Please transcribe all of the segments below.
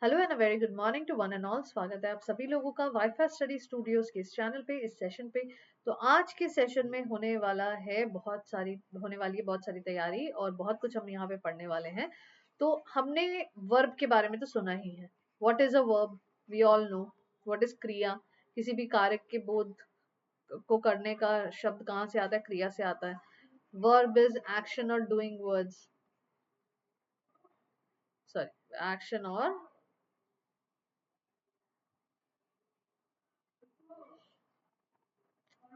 Hello and a very good morning to one and all. स्वागत है आप सभी लोगों का वाईफाई स्टडी स्टूडियोज के इस चैनल पे, इस सेशन पे। तो आज के सेशन में होने वाली है बहुत सारी तैयारी और बहुत कुछ हम यहाँ पे पढ़ने वाले हैं। तो हमने वर्ब के बारे में तो सुना ही है। What is a verb? We all know. What is क्रिया? किसी भी कार्य के बोध को करने का शब्द कहाँ से आता है? क्रिया से आता है। वर्ब इज एक्शन और डूइंग वर्ड्स, सॉरी, एक्शन और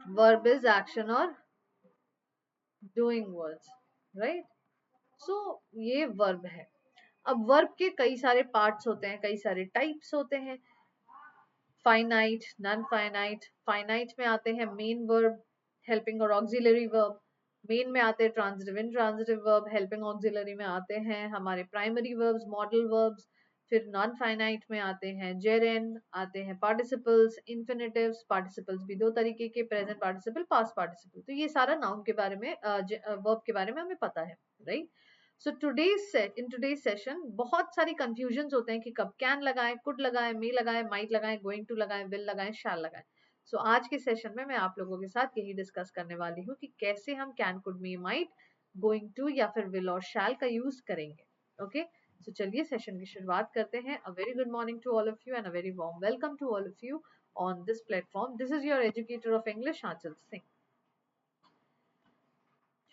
वर्ब इज एक्शन और डूइंग वर्ड्स, राइट। सो ये वर्ब है। अब वर्ब के कई सारे पार्ट्स होते हैं, कई सारे टाइप्स होते हैं। Finite, non finite. फाइनाइट में आते हैं मेन वर्ब, हेल्पिंग और ऑक्सिलरी वर्ब। मेन में आते हैं transitive, intransitive verb. Helping auxiliary में आते हैं हमारे प्राइमरी वर्ब्स, मॉडल वर्ब्स। फिर नॉन फाइनाइट में आते हैं जेरेंड, आते हैं पार्टिसिपल्स, इन्फिनेटिव्स। पार्टिसिपल्स भी दो तरीके के, प्रेजेंट पार्टिसिपल, पास्ट पार्टिसिपल। तो ये सारा नाउन के बारे में, वर्ब के बारे में हमें पता है, right. So in today's session बहुत सारी कंफ्यूजन होते हैं कि कब कैन लगाएं, कुड लगाएं, मे लगाएं, माइट लगाएं, गोइंग टू लगाएं, विल लगाएं, शैल लगाएं। सो आज के सेशन में मैं आप लोगों के साथ यही डिस्कस करने वाली हूँ कि कैसे हम can, could, may, might, going to या फिर विल और शैल का यूज करेंगे। ओके, सो चलिए सेशन की शुरुआत करते हैं। A very good morning to all of you and a very warm welcome to all of you on this platform. This is your educator of English, Anchal Singh.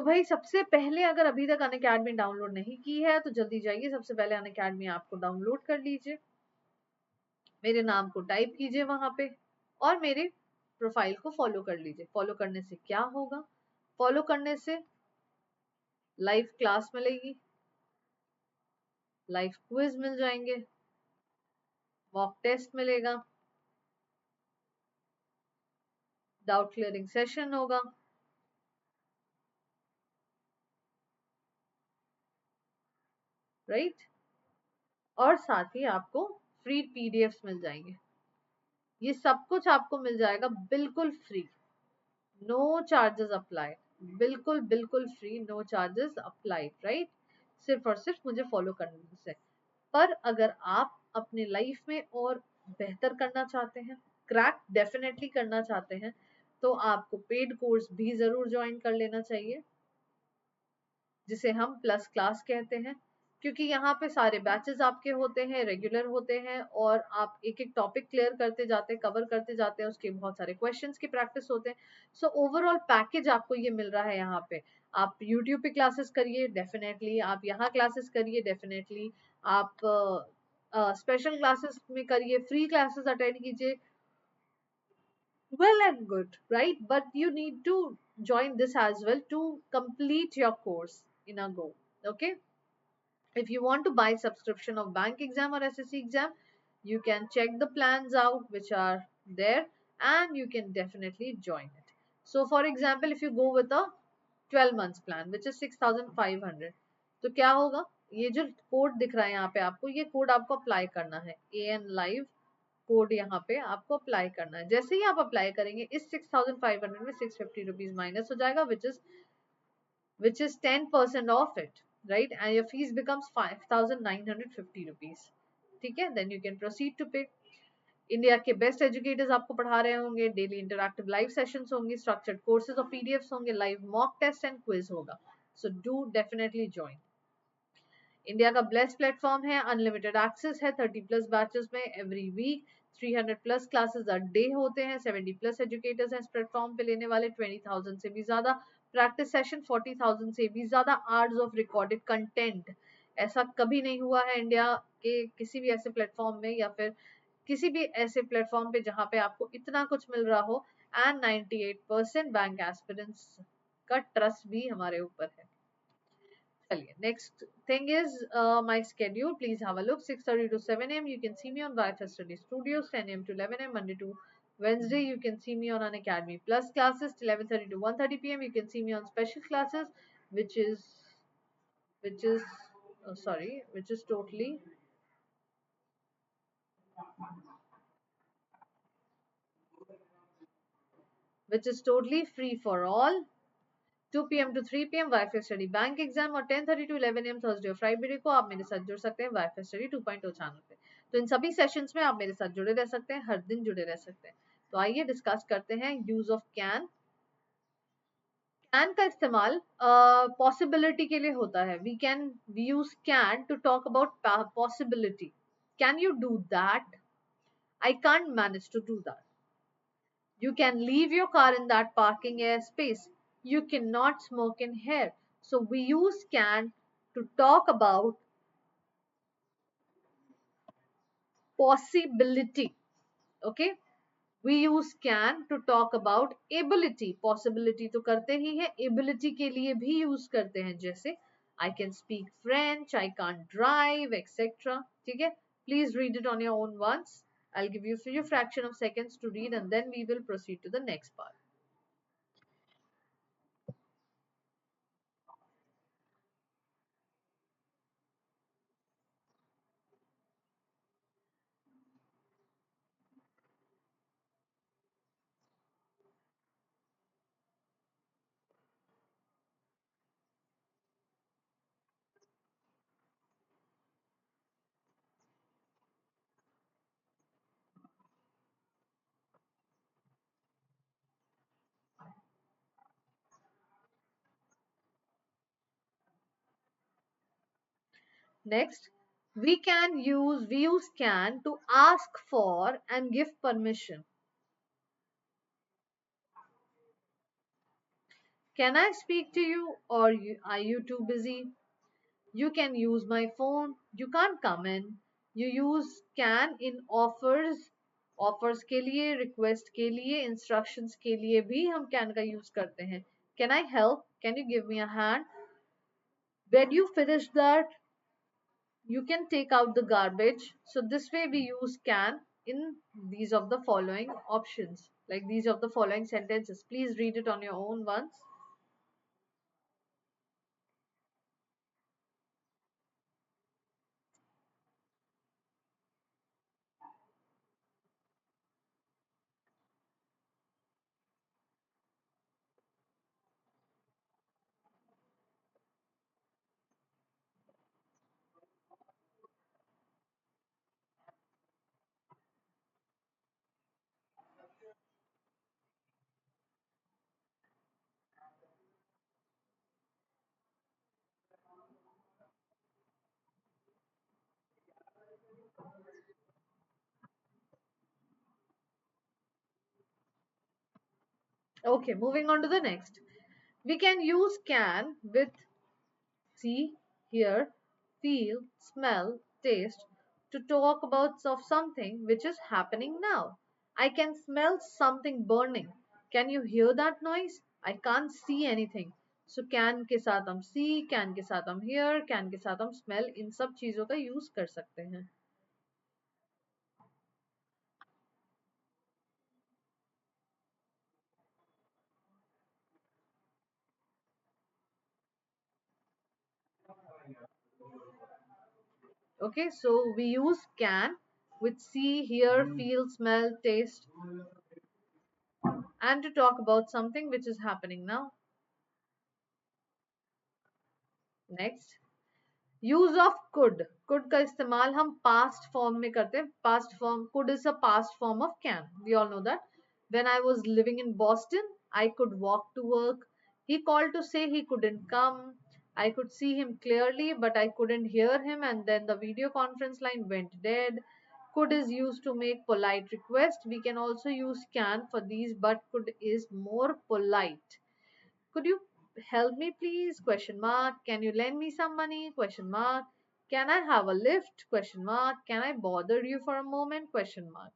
तो भाई, सबसे पहले अगर अभी तक अनअकैडमी डाउनलोड नहीं की है तो जल्दी जाइए, सबसे पहले अनअकैडमी आपको डाउनलोड कर लीजिए। मेरे नाम को टाइप कीजिए वहां पे और मेरे प्रोफाइल को फॉलो कर लीजिए। फॉलो करने से क्या होगा? फॉलो करने से लाइव क्लास मिलेगी, लाइव क्विज मिल जाएंगे, मॉक टेस्ट मिलेगा, डाउट क्लियरिंग सेशन होगा, राइट। और साथ ही आपको फ्री पीडीएफ्स मिल जाएंगे। ये सब कुछ आपको मिल जाएगा बिल्कुल फ्री, नो चार्जेस अप्लाई। बिल्कुल बिल्कुल free, no charges applied, right. सिर्फ और सिर्फ मुझे फॉलो करने से। पर अगर आप अपने लाइफ में और बेहतर करना चाहते हैं, क्रैक डेफिनेटली करना चाहते हैं, तो आपको पेड कोर्स भी जरूर ज्वाइन कर लेना चाहिए, जिसे हम प्लस क्लास कहते हैं। क्योंकि यहाँ पे सारे बैचेस आपके होते हैं, रेगुलर होते हैं, और आप एक एक टॉपिक क्लियर करते जाते हैं, कवर करते जाते हैं, उसके बहुत सारे क्वेश्चंस की प्रैक्टिस होते हैं। सो ओवरऑल पैकेज आपको ये मिल रहा है यहाँ पे। आप यूट्यूब पे क्लासेस करिए डेफिनेटली, आप यहाँ क्लासेस करिए डेफिनेटली, आप स्पेशल क्लासेस में करिए, फ्री क्लासेस अटेंड कीजिए, well and good, right? But you need to join this as well to complete your course in a go. Okay, if you want to buy subscription of bank exam or SSC exam, you can check the plans out which are there, and you can definitely join it. So for example, if you go with a 12 months plan which is 6500, तो क्या होगा? ये जो code दिख रहा है यहाँ पे आपको, ये कोड आपको अप्लाई करना है। AN Live कोड यहाँ पे आपको अप्लाई करना है। जैसे ही आप अप्लाई करेंगे, इस 6500 में 650 रुपीज माइनस हो जाएगा, which is 10% off it, right? And your fees becomes 5950 rupees. ठीक है, then you can proceed to pay. India के बेस्ट एजुकेटर्स आपको पढ़ा रहे होंगे, डेली इंटरैक्टिव लाइव सेशंस होंगी, स्ट्रक्चर्ड कोर्सेज और पीडीएफ्स होंगे, live mock test and quiz होगा। So do definitely join. India का बेस्ट प्लेटफॉर्म है, अनलिमिटेड एक्सेस है 30+ बैचेस में every week. 300+ classes a day होते हैं, 70+ एजुकेटर्स हैं इस प्लेटफॉर्म पे लेने वाले, 20,000 से भी ज्यादा प्रैक्टिस सेशन, 40,000 से भी ज्यादा आवर्स ऑफ रिकॉर्डेड कंटेंट। ऐसा कभी नहीं हुआ है इंडिया के किसी भी ऐसे प्लेटफॉर्म में, या फिर किसी भी ऐसे प्लेटफॉर्म पे जहाँ पे आपको इतना कुछ मिल रहा हो। एंड 98% बैंक एस्पिरेंट्स का ट्रस्ट भी हमारे ऊपर है। चलिए, next thing is my schedule. Please have a look. 6:30 to 7 a.m. you can see me on Wi-Fi Study Studios. 10 a.m. to 11 a.m. Monday to Wednesday you can see me on an Academy Plus classes. 11:30 to 1:30 p.m. you can see me on special classes, which is sorry, which is totally free for all. 2 p.m. to 3 p.m. Wifi study bank exam, और 10:30 to 11 a.m. Thursday और Friday को आप मेरे साथ जुड़ सकते हैं wifi study 2.0 channel पे। तो इन सभी सेशंस में आप मेरे साथ जुड़े रह सकते हैं, हर दिन जुड़े रह सकते हैं। तो आइए डिस्कस करते हैं यूज ऑफ कैन। कैन का इस्तेमाल पॉसिबिलिटी के लिए होता है। We use can to talk about possibility. Can you do that? I can't manage to do that. You can leave your car in that parking space. You cannot smoke in here. So we use can to talk about possibility. Okay? We use can to talk about ability. Possibility तो करते ही है, ability के लिए भी use करते हैं, जैसे I can speak French, I can't drive, etc. ठीक है? Please read it on your own once. I'll give you a few fraction of seconds to read and then we will proceed to the next part. Next, we use can to ask for and give permission. Can I speak to you or are you too busy? You can use my phone. You can't come in. You use can in offers के लिए, request के लिए, instructions के लिए भी हम can का use करते हैं. Can I help? Can you give me a hand? When you finish that, you can take out the garbage. So this way we use can in these of the following options, like these of the following sentences. Please read it on your own once. Okay, moving on to the next. We can use can with see, hear, feel, smell, taste to talk about of something which is happening now. I can smell something burning. Can you hear that noise? I can't see anything. So can के साथ हम see, can के साथ हम hear, can के साथ हम smell, इन सब चीजों का use कर सकते हैं. Okay, so we use can with see, hear, feel, smell, taste, and to talk about something which is happening now. Next, use of could का इस्तेमाल हम पास्ट फॉर्म में करते हैं. Past form could is a past form of can. We all know that. When I was living in Boston, I could walk to work. He called to say he couldn't come. I could see him clearly, but I couldn't hear him, and then the video conference line went dead. Could is used to make polite request. We can also use can for these, but could is more polite. Could you help me please? Question mark. Can you lend me some money? Question mark. Can I have a lift? Question mark. Can I bother you for a moment? Question mark.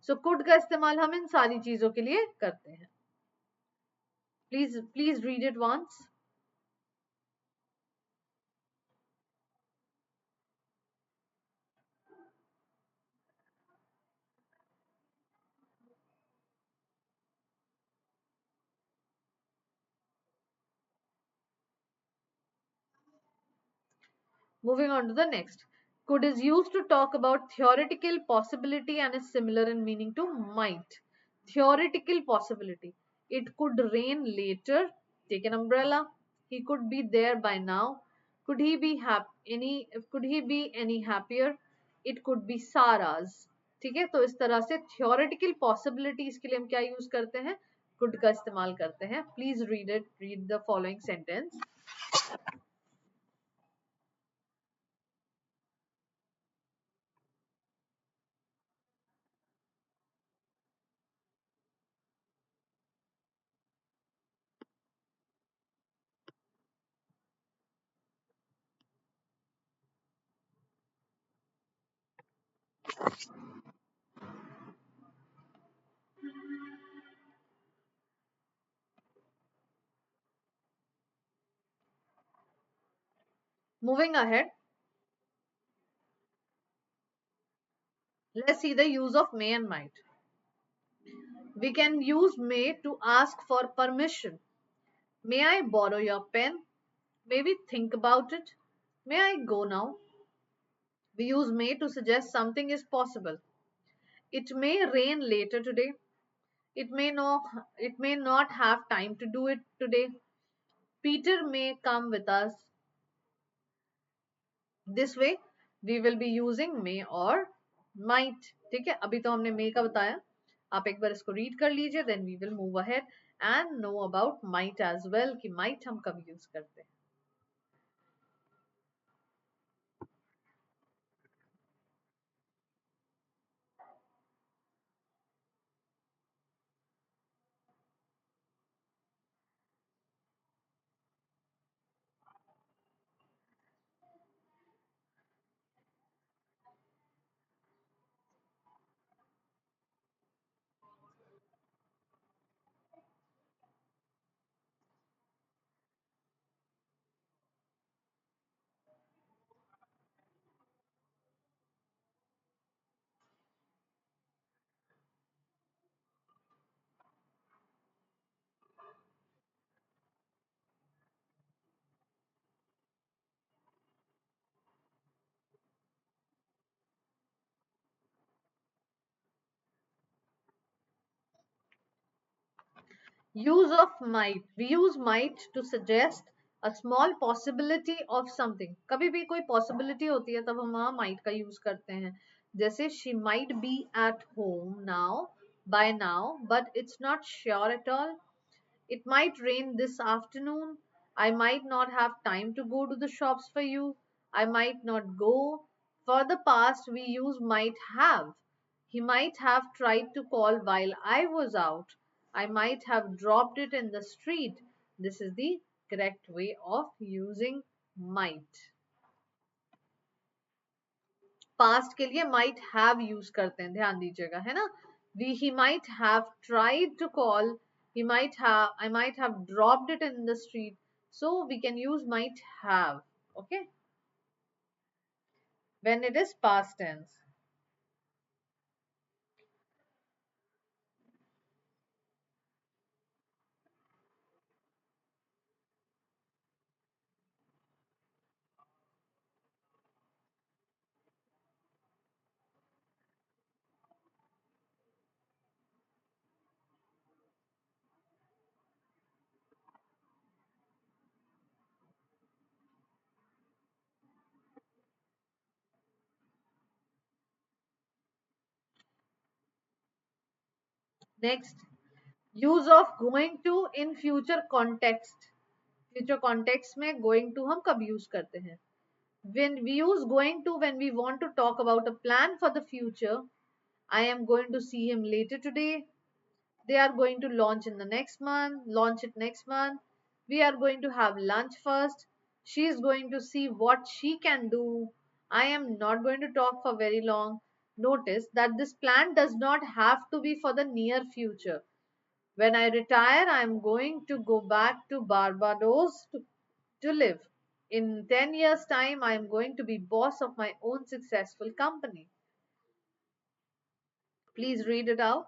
So could का इस्तेमाल हम इन सारी चीजों के लिए करते हैं. Please read it once. Moving on to the next. Could is used to talk about theoretical possibility and is similar in meaning to might. Theoretical possibility. It could rain later. Take an umbrella. He could be there by now. Could he be any happier? It could be Sarah's. ठीक है, तो इस तरह से theoretical possibilities के लिए हम क्या यूज करते हैं, कुड का इस्तेमाल करते हैं। Please read it, read the following sentence. Moving ahead, let's see the use of may and might. We can use may to ask for permission. May I borrow your pen? Maybe think about it. May I go now? We use may to suggest something is possible. It may rain later today. It may not, it may not have time to do it today. Peter may come with us. This way we will be using may or might. ठीक है, अभी तो हमने may का बताया, आप एक बार इसको रीड कर लीजिए, then we will move ahead and know about might as well कि might हम कब यूज करते हैं. Use of might. We use might to suggest a small possibility of something. कभी भी कोई possibility होती है तब हम वहाँ might का use करते हैं. जैसे she might be at home now, by now, but it's not sure at all. It might rain this afternoon. I might not have time to go to the shops for you. I might not go. For the past, we use might have. He might have tried to call while I was out. I might have dropped it in the street. This is the correct way of using might. Past के लिए might have use करते हैं, ध्यान दीजिएगा, है ना. He might have tried to call. I might have dropped it in the street. So we can use might have. Okay, when it is past tense. Next, use of going to in future context. Future context में going to हम कब use करते हैं? When we use going to when we want to talk about a plan for the future. I am going to see him later today. They are going to launch it next month. We are going to have lunch first. She is going to see what she can do. I am not going to talk for very long. Notice that this plan does not have to be for the near future. When I retire, I am going to go back to Barbados to live. In 10 years' time, I am going to be boss of my own successful company. Please read it out.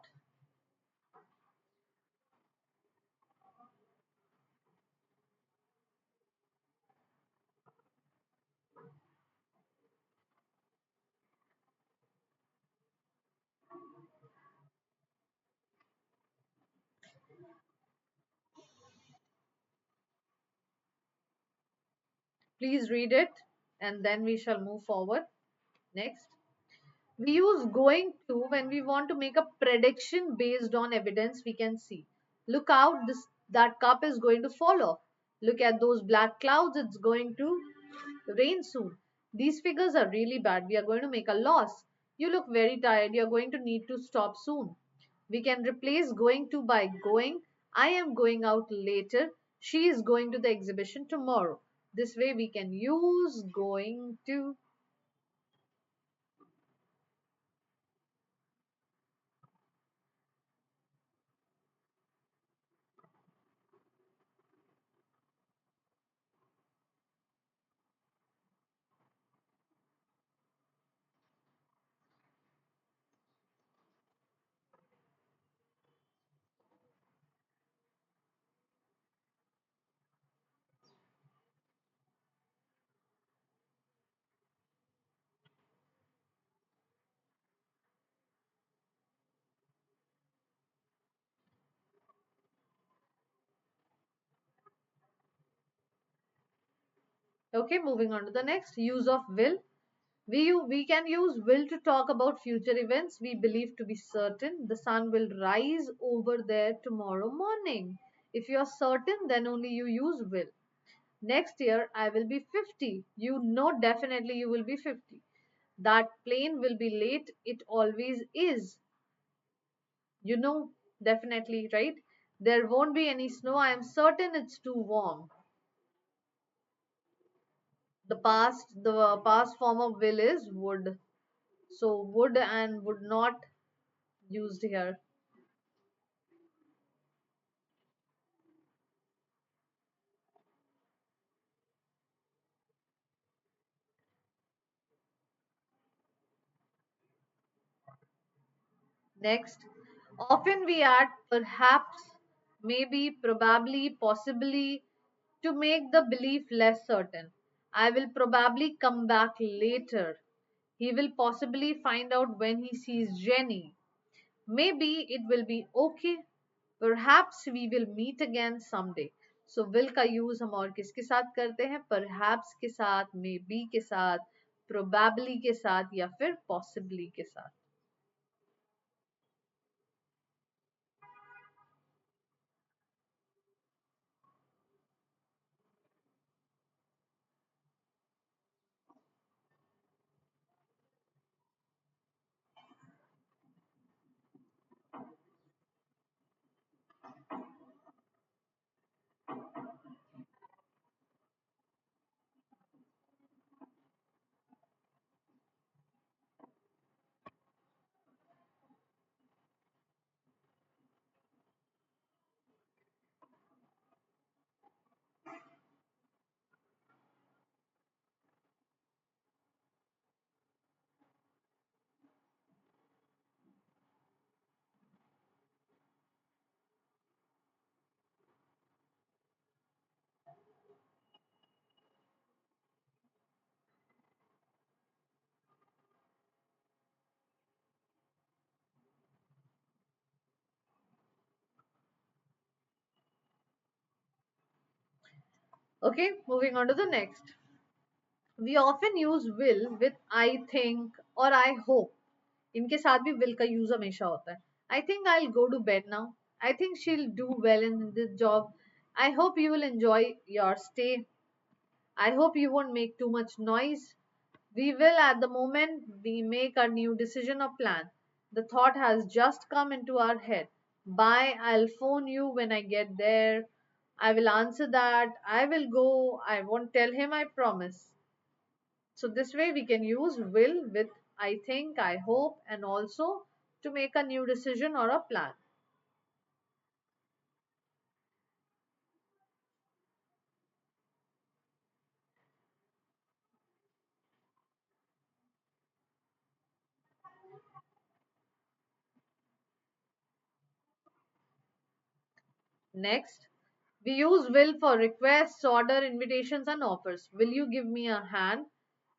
Please read it and then we shall move forward. Next. We use going to when we want to make a prediction based on evidence we can see. Look out, that cup is going to fall off. Look at those black clouds, it's going to rain soon. These figures are really bad. We are going to make a loss. You look very tired. You are going to need to stop soon. We can replace going to by going. I am going out later. She is going to the exhibition tomorrow. This way we can use going to. Okay, moving on to the next use of will. We can use will to talk about future events we believe to be certain. The sun will rise over there tomorrow morning. If you are certain, then only you use will. Next year, I will be 50. You know definitely you will be 50. That plane will be late. It always is. You know definitely, right? There won't be any snow. I am certain it's too warm. The past form of will is would. So would and would not used here. Next, often we add perhaps, maybe, probably, possibly to make the belief less certain. I will probably come back later. He will possibly find out when he sees Jenny. Maybe it will be okay. Perhaps we will meet again someday. So will का use हम और किसके साथ करते हैं? Perhaps के साथ, maybe के साथ, probably के साथ या फिर possibly के साथ. Okay, moving on to the next. We often use will with I think or I hope. इनके साथ भी will का use हमेशा होता है. I think I'll go to bed now. I think she'll do well in this job. I hope you will enjoy your stay. I hope you won't make too much noise. We will at the moment we make a new decision or plan. The thought has just come into our head. Bye, I'll phone you when I get there. I will answer that. I will go. I won't tell him, I promise. So this way we can use will with I think, I hope, and also to make a new decision or a plan. Next, we use will for requests, order, invitations, and offers. Will you give me a hand?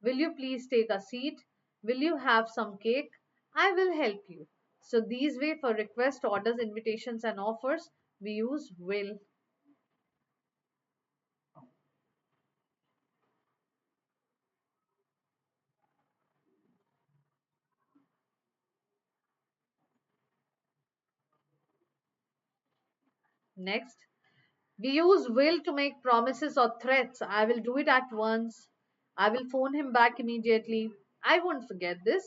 Will you please take a seat? Will you have some cake? I will help you. So these way for request, orders, invitations, and offers, we use will. Next, we use will to make promises or threats. I will do it at once. I will phone him back immediately. I won't forget this.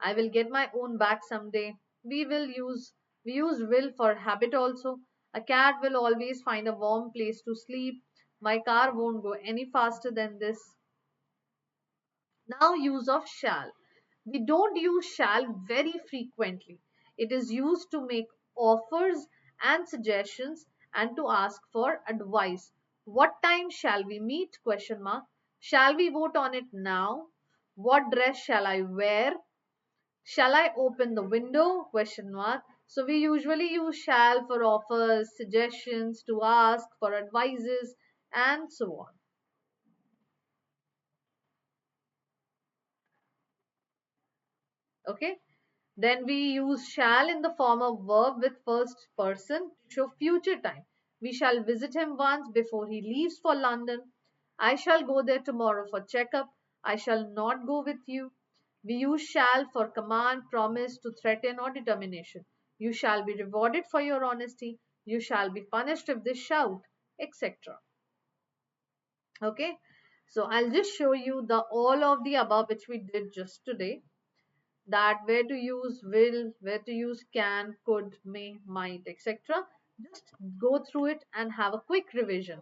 I will get my own back someday. We use will for habit also. A cat will always find a warm place to sleep. My car won't go any faster than this. Now, use of shall. We don't use shall very frequently. It is used to make offers and suggestions and to ask for advice. What time shall we meet? Question mark. Shall we vote on it now? What dress shall I wear? Shall I open the window? Question mark. So we usually use shall for offers, suggestions, to ask for advices, and so on. Okay. Then we use shall in the form of verb with first person to show future time. We shall visit him once before he leaves for London. I shall go there tomorrow for checkup. I shall not go with you. We use shall for command, promise, to threaten, or determination. You shall be rewarded for your honesty. You shall be punished if they shout, etc. Okay. So I'll just show you the all of the above which we did just today, that where to use will, where to use can, could, may, might, etc. Just go through it and have a quick revision.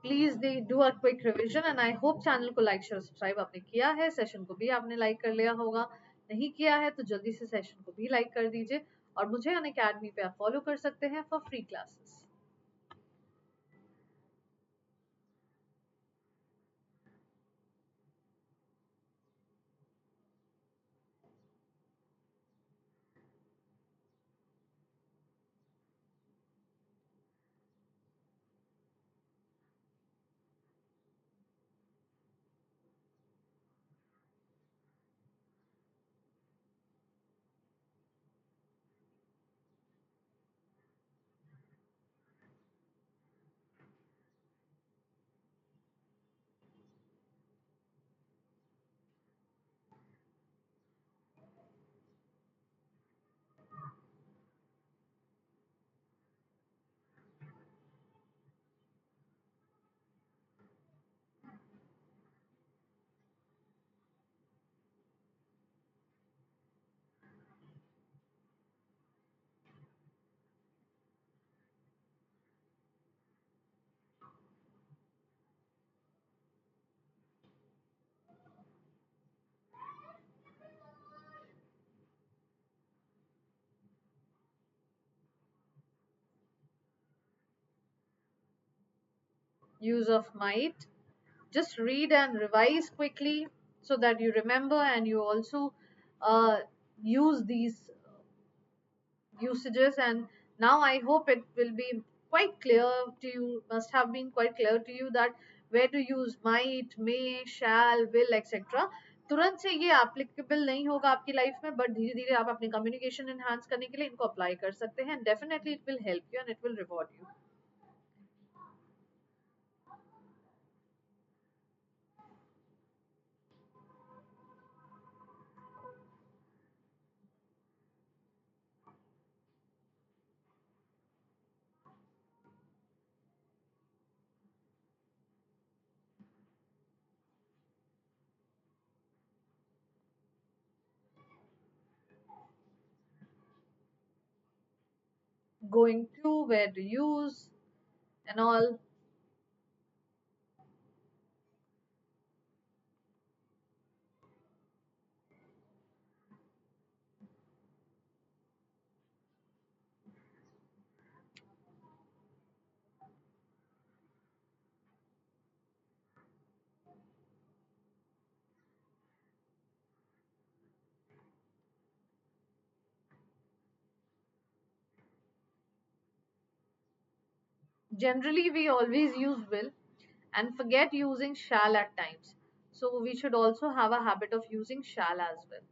Please they do a quick revision and I hope channel को like share subscribe आपने किया है, session को भी आपने like कर लिया होगा। नहीं किया है तो जल्दी से सेशन को भी लाइक कर दीजिए और मुझे अन अकेडमी पे आप फॉलो कर सकते हैं for free classes. Use of might. Just read and revise quickly so that you remember and you also uh, use these usages. And now I hope it will be quite clear to you, must have been quite clear to you, that where to use might, may, shall, will, etc. तुरंत से ये applicable नहीं होगा आपकी life में, but धीरे धीरे आप अपने कम्युनिकेशन एनहांस करने के लिए इनको अप्लाई कर सकते हैं। Definitely it will help you and it will reward you. going to, where to use, and all. Generally, we always use will and forget using shall at times. So we should also have a habit of using shall as well.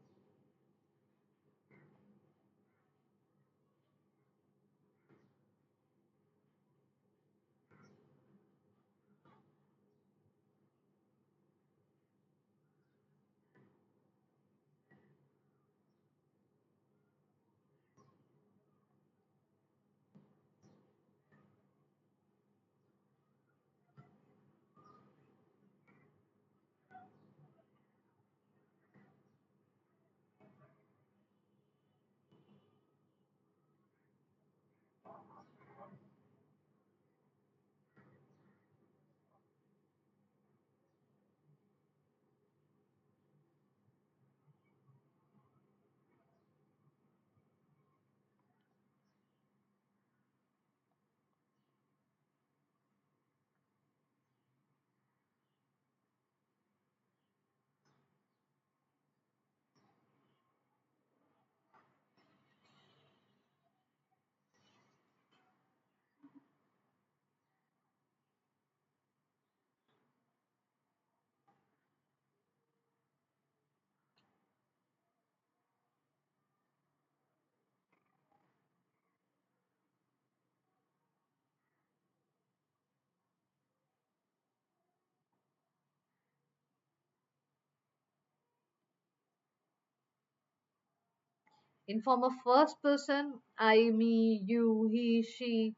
In form of first person, I, me, you, he, she,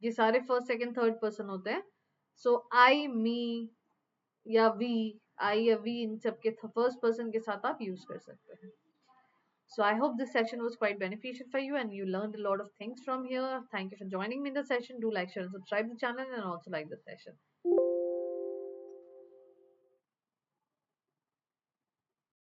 ये सारे first second third person होते हैं. सो आई, मी या we, आई या we, इन सब के first person के साथ आप यूज कर सकते हैं. So I hope this session was quite beneficial for you and you learned a lot of things from here. Thank you for joining me in the session. Do like, share, and subscribe the channel and also like the session.